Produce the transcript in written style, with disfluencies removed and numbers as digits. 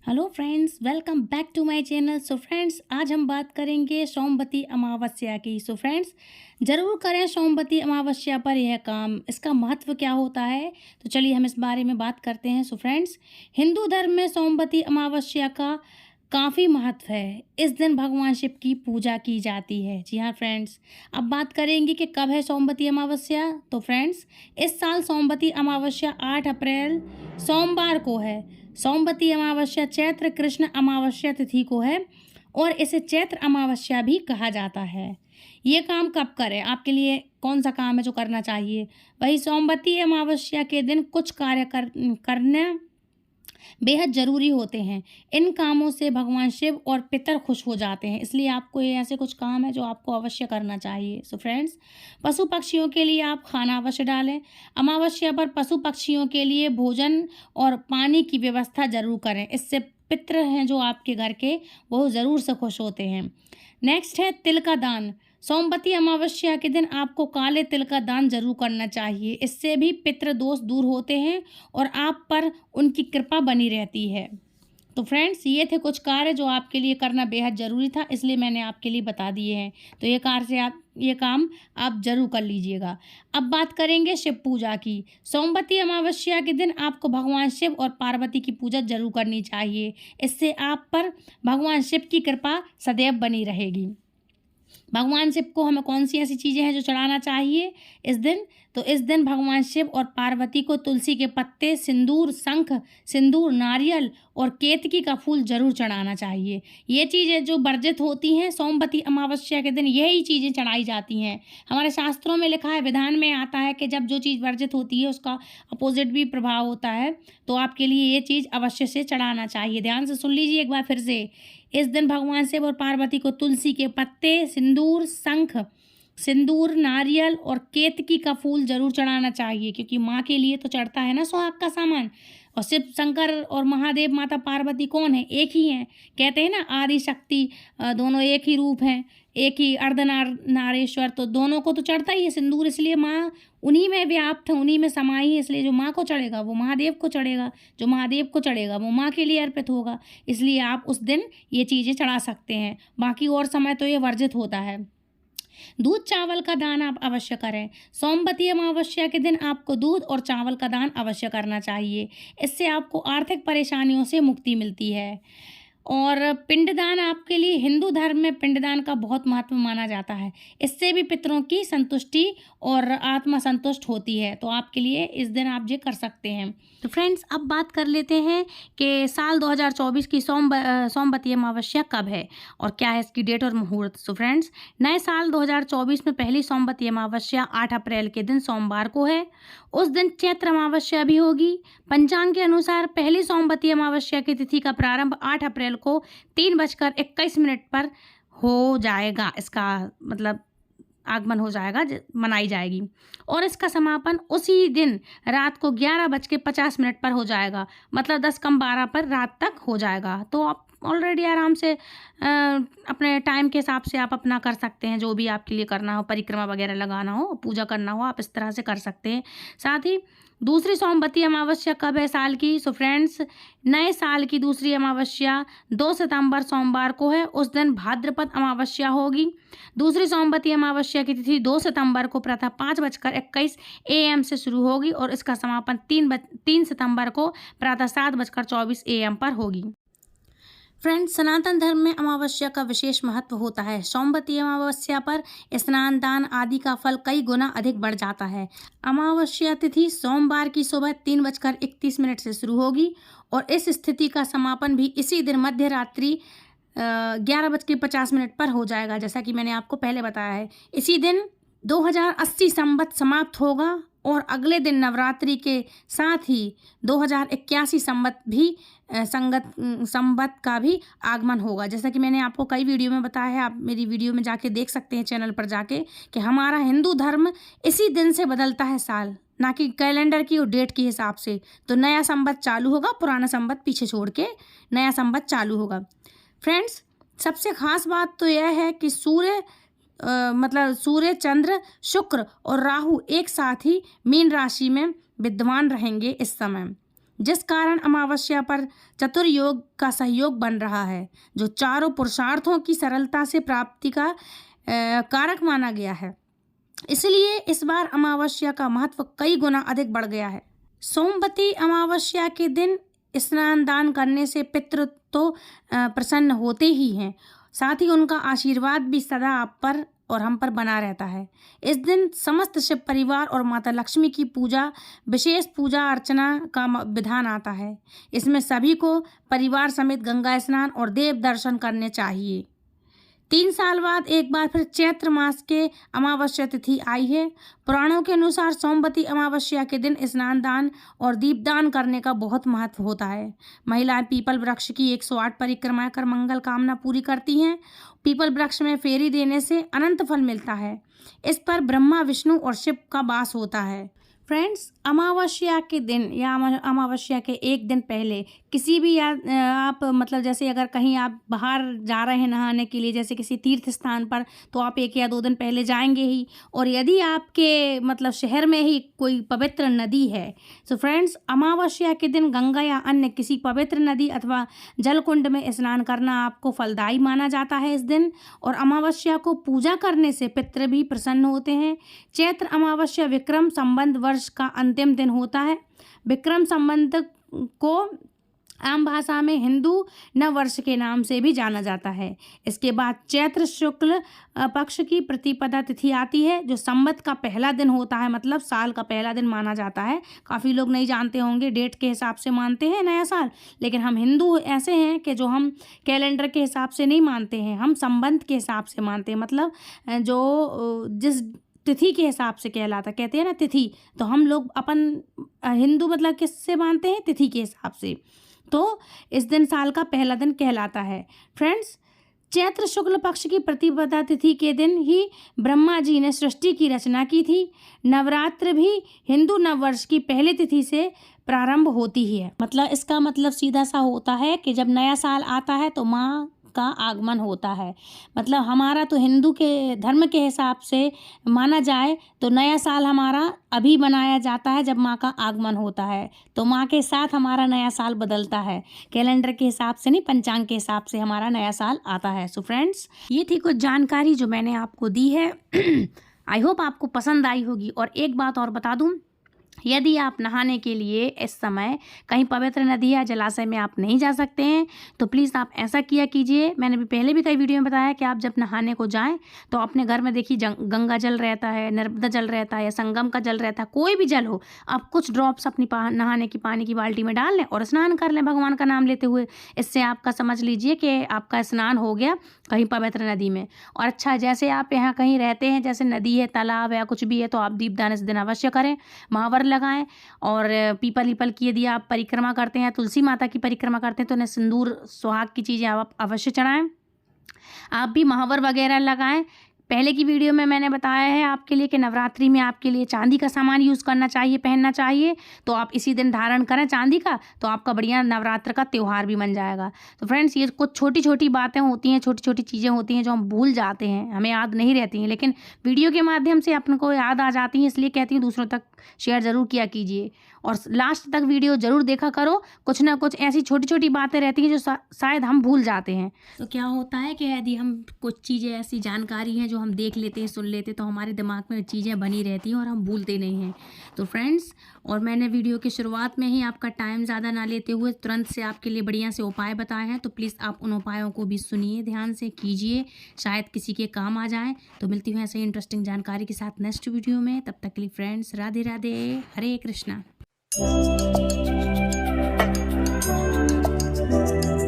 Hello friends, welcome back to my channel. So friends, आज हम बात करेंगे सोमवती अमावस्या की। सो फ्रेंड्स, ज़रूर करें सोमवती अमावस्या पर यह काम। इसका महत्व क्या होता है, तो चलिए हम इस बारे में बात करते हैं। सो फ्रेंड्स, हिंदू धर्म में सोमवती अमावस्या का काफ़ी महत्व है। इस दिन भगवान शिव की पूजा की जाती है। जी हाँ फ्रेंड्स, अब बात करेंगे कि कब है सोमवती अमावस्या। तो फ्रेंड्स, इस साल सोमवती अमावस्या 8 अप्रैल सोमवार को है। सोमवती अमावस्या चैत्र कृष्ण अमावस्या तिथि को है और इसे चैत्र अमावस्या भी कहा जाता है। ये काम कब करें, आपके लिए कौन सा काम है जो करना चाहिए? वही सोमवती अमावस्या के दिन कुछ कार्य करना बेहद ज़रूरी होते हैं। इन कामों से भगवान शिव और पितर खुश हो जाते हैं, इसलिए आपको ये ऐसे कुछ काम है जो आपको अवश्य करना चाहिए। सो फ्रेंड्स, पशु पक्षियों के लिए आप खाना अवश्य डालें। अमावस्या पर पशु पक्षियों के लिए भोजन और पानी की व्यवस्था ज़रूर करें। इससे पितृ हैं जो आपके घर के, वो ज़रूर से खुश होते हैं। नेक्स्ट है तिल का दान। सोमवती अमावस्या के दिन आपको काले तिल का दान जरूर करना चाहिए। इससे भी पितृ दोष दूर होते हैं और आप पर उनकी कृपा बनी रहती है। तो फ्रेंड्स, ये थे कुछ कार्य जो आपके लिए करना बेहद ज़रूरी था, इसलिए मैंने आपके लिए बता दिए हैं। तो ये काम आप जरूर कर लीजिएगा। अब बात करेंगे शिव पूजा की। सोमवती अमावस्या के दिन आपको भगवान शिव और पार्वती की पूजा जरूर करनी चाहिए। इससे आप पर भगवान शिव की कृपा सदैव बनी रहेगी। भगवान शिव को हमें कौन सी ऐसी चीज़ें हैं जो चढ़ाना चाहिए इस दिन? तो इस दिन भगवान शिव और पार्वती को तुलसी के पत्ते, सिंदूर, शंख, सिंदूर, नारियल और केतकी का फूल जरूर चढ़ाना चाहिए। ये चीज़ें जो वर्जित होती हैं सोमवती अमावस्या के दिन, यही चीज़ें चढ़ाई जाती हैं। हमारे शास्त्रों में लिखा है, विधान में आता है कि जब जो चीज़ वर्जित होती है उसका अपोजिट भी प्रभाव होता है। तो आपके लिए ये चीज़ अवश्य से चढ़ाना चाहिए। ध्यान से सुन लीजिए एक बार फिर से। इस दिन भगवान शिव और पार्वती को तुलसी के पत्ते, सिंदूर, शंख, सिंदूर, नारियल और केतकी का फूल जरूर चढ़ाना चाहिए, क्योंकि माँ के लिए तो चढ़ता है ना सुहाग का सामान। और शिव शंकर और महादेव माता पार्वती कौन है? एक ही हैं। कहते हैं ना, आदि शक्ति, दोनों एक ही रूप हैं, एक ही नारेश्वर। तो दोनों को तो चढ़ता ही है सिंदूर, इसलिए माँ उन्हीं में व्याप्त है, उन्हीं में समाई है। इसलिए जो माँ को चढ़ेगा वो महादेव को चढ़ेगा, जो महादेव को चढ़ेगा वो माँ के लिए अर्पित होगा। इसलिए आप उस दिन ये चीज़ें चढ़ा सकते हैं। बाकी और समय तो ये वर्जित होता है। दूध चावल का दान आप अवश्य करें। सोमवती अमावस्या के दिन आपको दूध और चावल का दान अवश्य करना चाहिए। इससे आपको आर्थिक परेशानियों से मुक्ति मिलती है। और पिंडदान, आपके लिए हिंदू धर्म में पिंडदान का बहुत महत्व माना जाता है। इससे भी पितरों की संतुष्टि और आत्मा संतुष्ट होती है। तो आपके लिए इस दिन आप ये कर सकते हैं। तो फ्रेंड्स, अब बात कर लेते हैं कि साल 2024 की सोमवती अमावस्या कब है और क्या है इसकी डेट और मुहूर्त। सो फ्रेंड्स, नए साल 2024 में पहली सोमवती अमावस्या 8 अप्रैल के दिन सोमवार को है। उस दिन चैत्र अमावस्या भी होगी। पंचांग के अनुसार पहली सोमवती अमावस्या की तिथि का प्रारंभ 8 अप्रैल को 3:21 पर हो जाएगा। इसका मतलब आगमन हो जाएगा, मनाई जाएगी। और इसका समापन उसी दिन रात को 11:50 पर हो जाएगा, मतलब 10:12 पर रात तक हो जाएगा। तो आप ऑलरेडी आराम से अपने टाइम के हिसाब से आप अपना कर सकते हैं। जो भी आपके लिए करना हो, परिक्रमा वगैरह लगाना हो, पूजा करना हो, आप इस तरह से कर सकते हैं। साथ ही दूसरी सोमवती अमावस्या कब है साल की? सो फ्रेंड्स, नए साल की दूसरी अमावस्या 2 सितंबर सोमवार को है। उस दिन भाद्रपद अमावस्या होगी। दूसरी सोमवती अमावस्या की तिथि 2 सितंबर को प्रातः 5:21 AM से शुरू होगी और इसका समापन 3 सितंबर को प्रातः 7:24 AM पर होगी। फ्रेंड्स, सनातन धर्म में अमावस्या का विशेष महत्व होता है। सोमवती अमावस्या पर स्नान, दान आदि का फल कई गुना अधिक बढ़ जाता है। अमावस्या तिथि सोमवार की सुबह 3:31 से शुरू होगी और इस स्थिति का समापन भी इसी दिन मध्य रात्रि 11:50 पर हो जाएगा, जैसा कि मैंने आपको पहले बताया है। इसी दिन 2080 संवत समाप्त होगा और अगले दिन नवरात्रि के साथ ही 2081 संवत भी संवत का भी आगमन होगा। जैसा कि मैंने आपको कई वीडियो में बताया है, आप मेरी वीडियो में जाके देख सकते हैं, चैनल पर जाके, कि हमारा हिंदू धर्म इसी दिन से बदलता है साल, ना कि कैलेंडर की और डेट के हिसाब से। तो नया संवत चालू होगा, पुराना संवत पीछे छोड़ के नया संवत चालू होगा। फ्रेंड्स, सबसे खास बात तो यह है कि सूर्य, चंद्र, शुक्र और राहु एक साथ ही मीन राशि में विद्यमान रहेंगे इस समय। जिस कारण अमावस्या पर चतुर्योग का सहयोग बन रहा है, जो चारों पुरुषार्थों की सरलता से प्राप्ति का कारक माना गया है। इसलिए इस बार अमावस्या का महत्व कई गुना अधिक बढ़ गया है। सोमवती अमावस्या के दिन स्नान दान करने से पितृ तो प्रसन्न होते ही हैं, साथ ही उनका आशीर्वाद भी सदा आप पर और हम पर बना रहता है। इस दिन समस्त शिव परिवार और माता लक्ष्मी की पूजा, विशेष पूजा अर्चना का विधान आता है। इसमें सभी को परिवार समेत गंगा स्नान और देव दर्शन करने चाहिए। 3 साल बाद एक बार फिर चैत्र मास के अमावस्या तिथि आई है। पुराणों के अनुसार सोमवती अमावस्या के दिन स्नान दान और दीपदान करने का बहुत महत्व होता है। महिलाएं पीपल वृक्ष की 108 परिक्रमाएं कर मंगल कामना पूरी करती हैं। पीपल वृक्ष में फेरी देने से अनंत फल मिलता है। इस पर ब्रह्मा, विष्णु और शिव का वास होता है। फ्रेंड्स, अमावस्या के दिन या अमावस्या के एक दिन पहले किसी भी आप मतलब जैसे अगर कहीं आप बाहर जा रहे हैं नहाने के लिए, जैसे किसी तीर्थ स्थान पर, तो आप 1 या 2 दिन पहले जाएंगे ही। और यदि आपके मतलब शहर में ही कोई पवित्र नदी है, तो फ्रेंड्स अमावस्या के दिन गंगा या अन्य किसी पवित्र नदी अथवा जलकुंड में स्नान करना आपको फलदायी माना जाता है इस दिन। और अमावस्या को पूजा करने से पितृ भी प्रसन्न होते हैं। चैत्र अमावस्या विक्रम संबंध वर्ष का अंतिम दिन होता है। विक्रम संबंध को आम भाषा में हिंदू नव वर्ष के नाम से भी जाना जाता है। इसके बाद चैत्र शुक्ल पक्ष की प्रतिपदा तिथि आती है, जो संवत का पहला दिन होता है, मतलब साल का पहला दिन माना जाता है। काफ़ी लोग नहीं जानते होंगे, डेट के हिसाब से मानते हैं नया साल, लेकिन हम हिंदू ऐसे हैं कि जो हम कैलेंडर के हिसाब से नहीं मानते हैं, हम संवत के हिसाब से मानते हैं। मतलब जो जिस तिथि के हिसाब से कहलाता, कहते हैं ना तिथि, तो हम लोग अपन हिंदू मतलब किससे मानते हैं? तिथि के हिसाब से। तो इस दिन साल का पहला दिन कहलाता है। फ्रेंड्स, चैत्र शुक्ल पक्ष की प्रतिपदा तिथि के दिन ही ब्रह्मा जी ने सृष्टि की रचना की थी। नवरात्र भी हिंदू नववर्ष की पहली तिथि से प्रारंभ होती ही है। मतलब इसका मतलब सीधा सा होता है कि जब नया साल आता है तो माँ का आगमन होता है। मतलब हमारा तो हिंदू के धर्म के हिसाब से माना जाए तो नया साल हमारा अभी मनाया जाता है जब माँ का आगमन होता है। तो माँ के साथ हमारा नया साल बदलता है, कैलेंडर के हिसाब से नहीं, पंचांग के हिसाब से हमारा नया साल आता है। सो फ्रेंड्स, ये थी कुछ जानकारी जो मैंने आपको दी है। आई होप आपको पसंद आई होगी। और एक बात और बता दूँ, यदि आप नहाने के लिए इस समय कहीं पवित्र नदी या जलाशय में आप नहीं जा सकते हैं, तो प्लीज़ आप ऐसा किया कीजिए। मैंने भी पहले भी कई वीडियो में बताया कि आप जब नहाने को जाएं तो अपने घर में देखिए गंगा जल रहता है, नर्मदा जल रहता है या संगम का जल रहता है, कोई भी जल हो, आप कुछ ड्रॉप्स अपनी नहाने की पानी की बाल्टी में डाल लें और स्नान कर लें भगवान का नाम लेते हुए। इससे आपका समझ लीजिए कि आपका स्नान हो गया कहीं पवित्र नदी में। और अच्छा, जैसे आप यहाँ कहीं रहते हैं, जैसे नदी है, तालाब है, कुछ भी है, तो आप दीपदान इस दिन अवश्य करें, महावर लगाएं। और पीपल की यदि आप परिक्रमा करते हैं, तुलसी माता की परिक्रमा करते हैं, तो उन्हें सिंदूर सुहाग की चीज़ें आप अवश्य चढ़ाएं। आप भी महावर वगैरह लगाएं। पहले की वीडियो में मैंने बताया है आपके लिए कि नवरात्रि में आपके लिए चांदी का सामान यूज़ करना चाहिए, पहनना चाहिए। तो आप इसी दिन धारण करें चांदी का, तो आपका बढ़िया नवरात्र का त्यौहार भी बन जाएगा। तो फ्रेंड्स, ये कुछ छोटी छोटी बातें होती हैं, छोटी छोटी चीज़ें होती हैं जो हम भूल जाते हैं, हमें याद नहीं रहती हैं, लेकिन वीडियो के माध्यम से अपन को याद आ जाती हैं। इसलिए कहती हूँ दूसरों तक शेयर ज़रूर किया कीजिए और लास्ट तक वीडियो ज़रूर देखा करो। कुछ ना कुछ ऐसी छोटी छोटी बातें रहती हैं जो शायद हम भूल जाते हैं। तो क्या होता है कि यदि हम कुछ चीज़ें ऐसी जानकारी हैं जो हम देख लेते हैं, सुन लेते, तो हमारे दिमाग में चीज़ें बनी रहती हैं और हम भूलते नहीं हैं। तो फ्रेंड्स, और मैंने वीडियो की शुरुआत में ही आपका टाइम ज़्यादा ना लेते हुए तुरंत से आपके लिए बढ़िया से उपाय बताए हैं। तो प्लीज़ आप उन उपायों को भी सुनिए, ध्यान से कीजिए, शायद किसी के काम आ जाए। तो मिलती हूँ ऐसे इंटरेस्टिंग जानकारी के साथ नेक्स्ट वीडियो में। तब तक के लिए फ्रेंड्स, राधे राधे, हरे कृष्णा।